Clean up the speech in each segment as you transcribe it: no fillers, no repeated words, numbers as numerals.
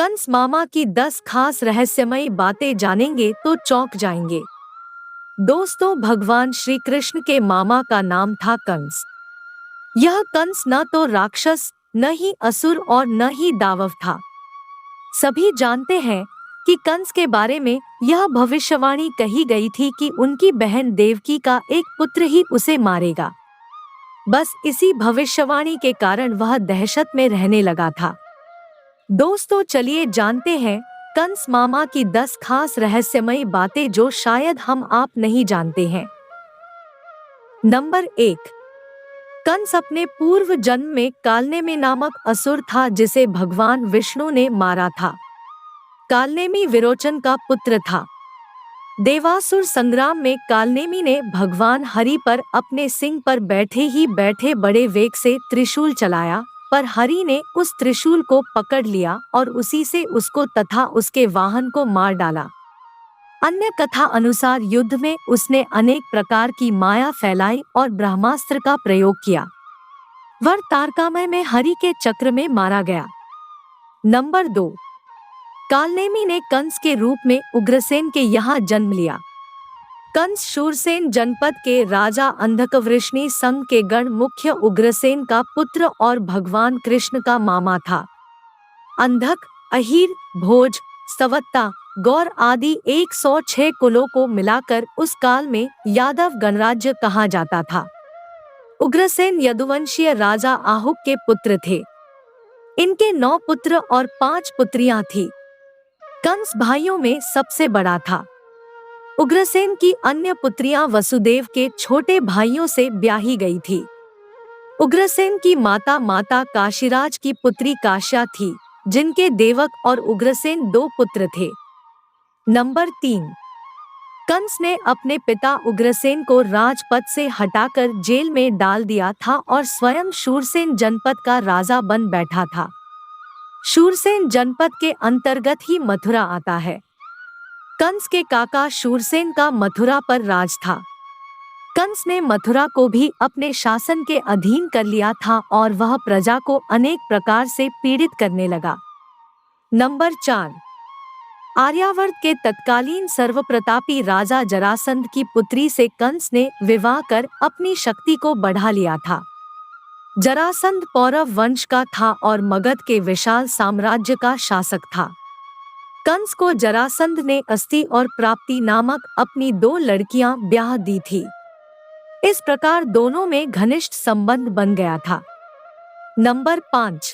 कंस मामा की 10 खास रहस्यमयी बातें जानेंगे तो चौंक जाएंगे। दोस्तों, भगवान श्री कृष्ण के मामा का नाम था कंस। यह कंस न तो राक्षस, न ही असुर और न ही दानव था। सभी जानते हैं कि कंस के बारे में यह भविष्यवाणी कही गई थी कि उनकी बहन देवकी का एक पुत्र ही उसे मारेगा। बस इसी भविष्यवाणी के कारण वह दहशत में रहने लगा था। दोस्तों, चलिए जानते हैं कंस मामा की 10 खास रहस्यमयी बातें जो शायद हम आप नहीं जानते हैं। नंबर 1। कंस अपने पूर्व जन्म में कालनेमी नामक असुर था जिसे भगवान विष्णु ने मारा था। कालनेमी विरोचन का पुत्र था। देवासुर संग्राम में कालनेमी ने भगवान हरि पर अपने सिंह पर बैठे ही बैठे बड़े वेग से त्रिशूल चलाया, पर हरि ने उस त्रिशूल को पकड़ लिया और उसी से उसको तथा उसके वाहन को मार डाला। अन्य कथा अनुसार युद्ध में उसने अनेक प्रकार की माया फैलाई और ब्रह्मास्त्र का प्रयोग किया। वह तारकामय में हरि के चक्र में मारा गया। नंबर 2। कालनेमी ने कंस के रूप में उग्रसेन के यहाँ जन्म लिया। कंस शूरसेन जनपद के राजा अंधकवृष्णि संघ के गण मुख्य उग्रसेन का पुत्र और भगवान कृष्ण का मामा था। अंधक, अहीर, भोज, सवत्ता, गौर आदि 106 कुलों को मिलाकर उस काल में यादव गणराज्य कहा जाता था। उग्रसेन यदुवंशीय राजा आहुक के पुत्र थे। इनके 9 पुत्र और 5 पुत्रियां थीं। कंस भाइयों में सबसे बड़ा था। उग्रसेन की अन्य पुत्रियां वसुदेव के छोटे भाइयों से ब्याही गई थी। उग्रसेन की माता काशीराज की पुत्री काश्या थी, जिनके देवक और उग्रसेन 2 पुत्र थे। नंबर 3। कंस ने अपने पिता उग्रसेन को राजपद से हटाकर जेल में डाल दिया था और स्वयं शूरसेन जनपद का राजा बन बैठा था। शूरसेन जनपद के अंतर्गत ही मथुरा आता है। कंस के काका शूरसेन का मथुरा पर राज था। कंस ने मथुरा को भी अपने शासन के अधीन कर लिया था और वह प्रजा को अनेक प्रकार से पीड़ित करने लगा। नंबर 4। आर्यावर्त के तत्कालीन सर्वप्रतापी राजा जरासंध की पुत्री से कंस ने विवाह कर अपनी शक्ति को बढ़ा लिया था। जरासंध पौरव वंश का था और मगध के विशाल साम्राज्य का शासक था। कंस को जरासंध ने अस्ति और प्राप्ति नामक अपनी 2 लड़कियां ब्याह दी थी। इस प्रकार दोनों में घनिष्ठ संबंध बन गया था। नंबर 5।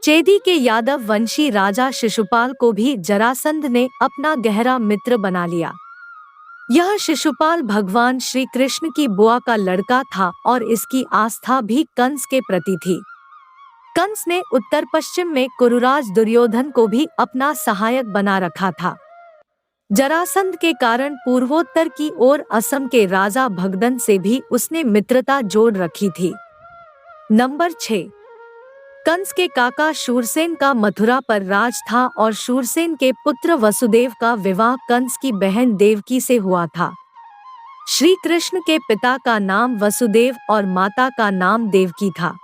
चेदी के यादव वंशी राजा शिशुपाल को भी जरासंध ने अपना गहरा मित्र बना लिया। यह शिशुपाल भगवान श्री कृष्ण की बुआ का लड़का था और इसकी आस्था भी कंस के प्रति थी। कंस ने उत्तर पश्चिम में कुरुराज दुर्योधन को भी अपना सहायक बना रखा था। जरासंध के कारण पूर्वोत्तर की ओर असम के राजा भगदन से भी उसने मित्रता जोड़ रखी थी। नंबर 6। कंस के काका शूरसेन का मथुरा पर राज था और शूरसेन के पुत्र वसुदेव का विवाह कंस की बहन देवकी से हुआ था। श्री कृष्ण के पिता का नाम वसुदेव और माता का नाम देवकी था।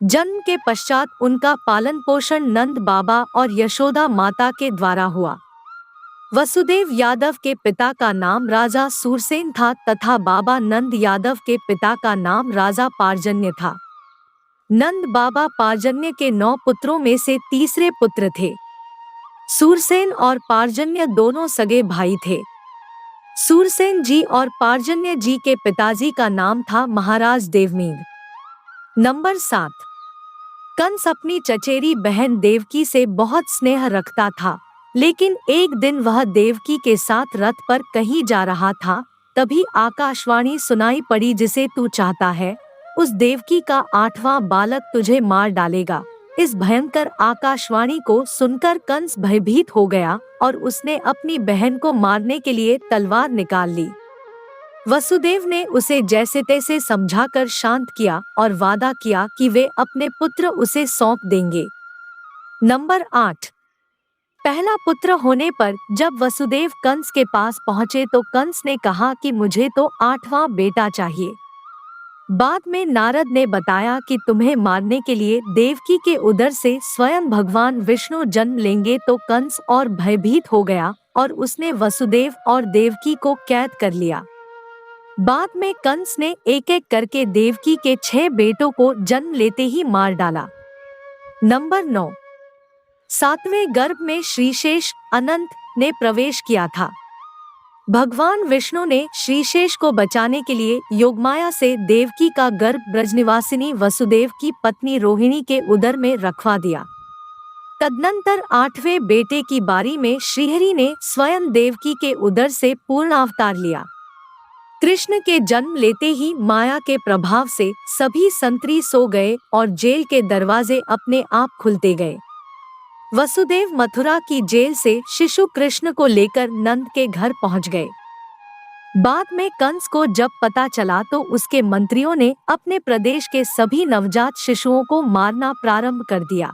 जन्म के पश्चात उनका पालन पोषण नंद बाबा और यशोदा माता के द्वारा हुआ। वसुदेव यादव के पिता का नाम राजा सूरसेन था तथा बाबा नंद यादव के पिता का नाम राजा पार्जन्य था। नंद बाबा पार्जन्य के 9 पुत्रों में से तीसरे पुत्र थे। सूरसेन और पार्जन्य दोनों सगे भाई थे। सूरसेन जी और पार्जन्य जी के पिताजी का नाम था महाराज देवमीन। नंबर 7। कंस अपनी चचेरी बहन देवकी से बहुत स्नेह रखता था, लेकिन एक दिन वह देवकी के साथ रथ पर कहीं जा रहा था, तभी आकाशवाणी सुनाई पड़ी, जिसे तू चाहता है उस देवकी का 8वां बालक तुझे मार डालेगा। इस भयंकर आकाशवाणी को सुनकर कंस भयभीत हो गया और उसने अपनी बहन को मारने के लिए तलवार निकाल ली। वसुदेव ने उसे जैसे तैसे समझाकर शांत किया और वादा किया कि वे अपने पुत्र उसे सौंप देंगे। नंबर 8। पहला पुत्र होने पर जब वसुदेव कंस के पास पहुँचे तो कंस ने कहा कि मुझे तो 8वां बेटा चाहिए। बाद में नारद ने बताया कि तुम्हें मारने के लिए देवकी के उदर से स्वयं भगवान विष्णु जन्म लेंगे, तो कंस और भयभीत हो गया और उसने वसुदेव और देवकी को कैद कर लिया। बाद में कंस ने एक एक करके देवकी के 6 बेटों को जन्म लेते ही मार डाला। नंबर 9। 7वें गर्भ में श्रीशेष अनंत ने प्रवेश किया था। भगवान विष्णु ने श्रीशेष को बचाने के लिए योगमाया से देवकी का गर्भ ब्रजनिवासिनी वसुदेव की पत्नी रोहिणी के उदर में रखवा दिया। तदनंतर 8वें बेटे की बारी में श्रीहरि ने स्वयं देवकी के उदर से पूर्ण अवतार लिया। कृष्ण के जन्म लेते ही माया के प्रभाव से सभी संतरी सो गए और जेल के दरवाजे अपने आप खुलते गए। वसुदेव मथुरा की जेल से शिशु कृष्ण को लेकर नंद के घर पहुंच गए। बाद में कंस को जब पता चला तो उसके मंत्रियों ने अपने प्रदेश के सभी नवजात शिशुओं को मारना प्रारंभ कर दिया।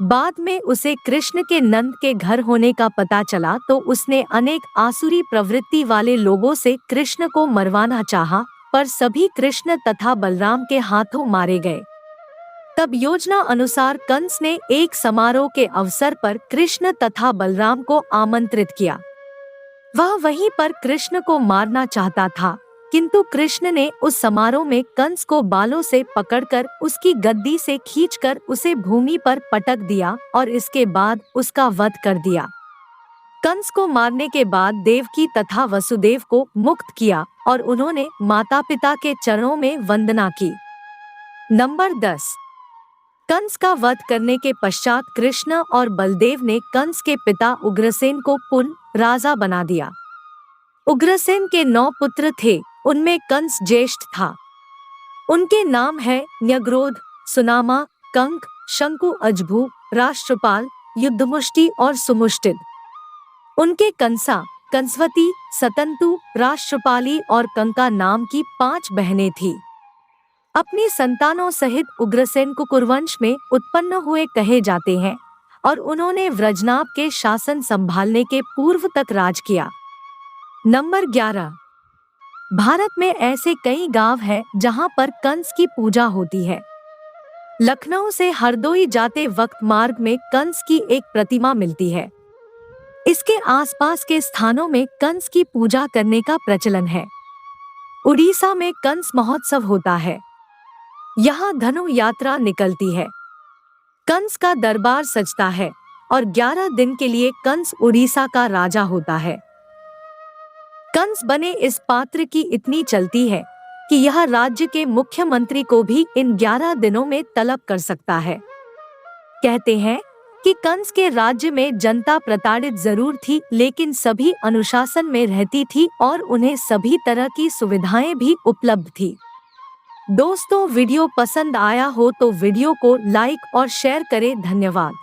बाद में उसे कृष्ण के नंद के घर होने का पता चला तो उसने अनेक आसुरी प्रवृत्ति वाले लोगों से कृष्ण को मरवाना चाहा, पर सभी कृष्ण तथा बलराम के हाथों मारे गए। तब योजना अनुसार कंस ने एक समारोह के अवसर पर कृष्ण तथा बलराम को आमंत्रित किया। वह वहीं पर कृष्ण को मारना चाहता था, किंतु कृष्ण ने उस समारोह में कंस को बालों से पकड़कर उसकी गद्दी से खींचकर उसे भूमि पर पटक दिया और इसके बाद उसका वध कर दिया। कंस को मारने के बाद देवकी तथा वसुदेव को मुक्त किया और उन्होंने माता पिता के चरणों में वंदना की। नंबर 10। कंस का वध करने के पश्चात कृष्ण और बलदेव ने कंस के पिता उग्रसेन को पुनः राजा बना दिया। उग्रसेन के 9 पुत्र थे, उनमें कंस ज्येष्ठ था। उनके नाम है न्यग्रोध, सुनामा, कंक, शंकु, अजभू, राष्ट्रपाल, युद्धमुष्टि और सुमुष्टिद। उनके कंसा, कंसवती, सतंतु, राष्ट्रपाली और कंका नाम की 5 बहनें थीं। अपनी संतानों सहित उग्रसेन कुरुवंश में उत्पन्न हुए कहे जाते हैं और उन्होंने व्रजनाभ के शासन संभालने के पूर्व तक राज किया। नंबर 11। भारत में ऐसे कई गांव हैं जहां पर कंस की पूजा होती है। लखनऊ से हरदोई जाते वक्त मार्ग में कंस की एक प्रतिमा मिलती है। इसके आसपास के स्थानों में कंस की पूजा करने का प्रचलन है। उड़ीसा में कंस महोत्सव होता है। यहाँ धनु यात्रा निकलती है। कंस का दरबार सजता है और 11 दिन के लिए कंस उड़ीसा का राजा होता है। कंस बने इस पात्र की इतनी चलती है कि यह राज्य के मुख्यमंत्री को भी इन 11 दिनों में तलब कर सकता है। कहते हैं कि कंस के राज्य में जनता प्रताड़ित जरूर थी, लेकिन सभी अनुशासन में रहती थी और उन्हें सभी तरह की सुविधाएं भी उपलब्ध थी। दोस्तों, वीडियो पसंद आया हो तो वीडियो को लाइक और शेयर करें। धन्यवाद।